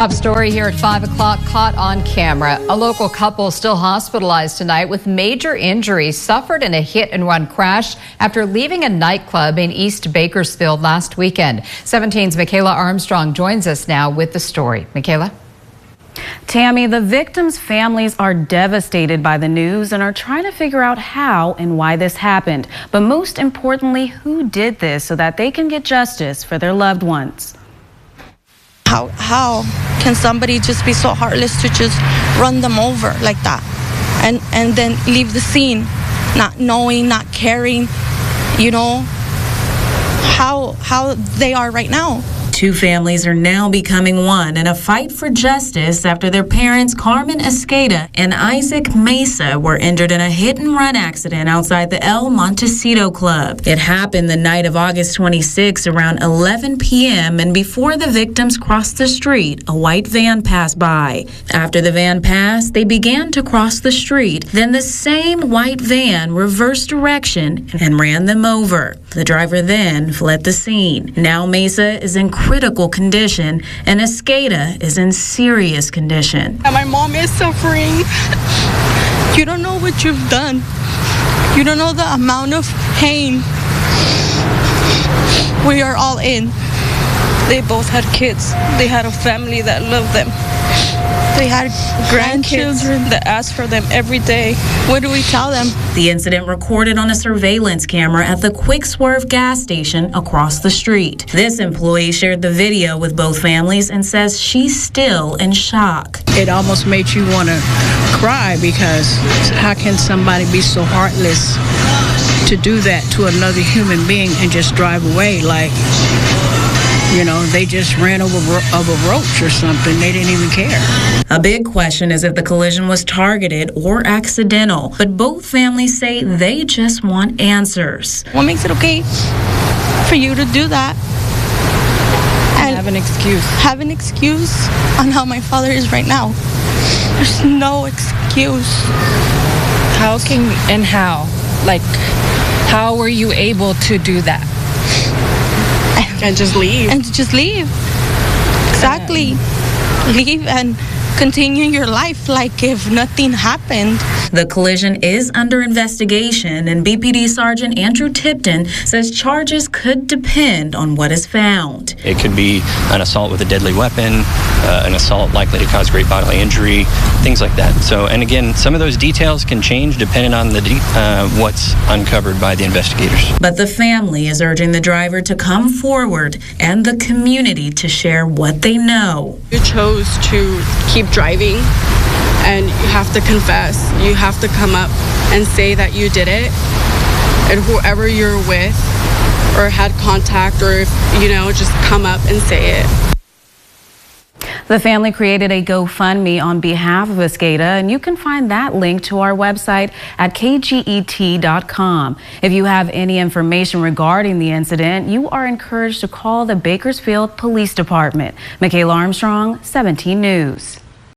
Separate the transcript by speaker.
Speaker 1: Top story here at 5 o'clock, caught on camera. A local couple still hospitalized tonight with major injuries suffered in a hit-and-run crash after leaving a nightclub in East Bakersfield last weekend. 17's Michaela Armstrong joins us now with the story. Michaela?
Speaker 2: Tammy, the victims' families are devastated by the news and are trying to figure out how and why this happened. But most importantly, who did this so that they can get justice for their loved ones.
Speaker 3: How can somebody just be so heartless to just run them over like that and then leave the scene, not knowing, not caring, you know, how they are right now.
Speaker 4: Two families are now becoming one in a fight for justice after their parents, Carmen Esqueda and Isaac Mesa, were injured in a hit-and-run accident outside the El Montecito Club. It happened the night of August 26 around 11 p.m. and before the victims crossed the street, a white van passed by. After the van passed, they began to cross the street. Then the same white van reversed direction and ran them over. The driver then fled the scene. Now Mesa is in critical condition and Esqueda is in serious condition.
Speaker 3: And my mom is suffering. You don't know what you've done. You don't know the amount of pain we are all in. They both had kids. They had a family that loved them. They had grandchildren that asked for them every day. What do we tell them?
Speaker 4: The incident recorded on a surveillance camera at the Quick Swerve gas station across the street. This employee shared the video with both families and says she's still in shock.
Speaker 5: It almost made you want to cry because how can somebody be so heartless to do that to another human being and just drive away like, you know, they just ran over a roach or something. They didn't even care.
Speaker 4: A big question is if the collision was targeted or accidental, but both families say they just want answers.
Speaker 3: What makes it okay for you to do that? And
Speaker 2: Have an excuse.
Speaker 3: Have an excuse on how my father is right now. There's no excuse.
Speaker 6: How were you able to do that?
Speaker 3: And just leave. And just leave. Exactly. Leave and continue your life like if nothing happened.
Speaker 4: The collision is under investigation, and BPD Sergeant Andrew Tipton says charges could depend on what is found.
Speaker 7: It could be an assault with a deadly weapon, an assault likely to cause great bodily injury, things like that. So, and again, some of those details can change depending on the what's uncovered by the investigators.
Speaker 4: But the family is urging the driver to come forward and the community to share what they know.
Speaker 8: You chose to keep driving and you have to confess. You have to come up and say that you did it, and whoever you're with or had contact or if, you know, just come up and say it.
Speaker 2: The family created a GoFundMe on behalf of Esqueda, and you can find that link to our website at kget.com. If you have any information regarding the incident, you are encouraged to call the Bakersfield Police Department. Michaela Armstrong, 17 News.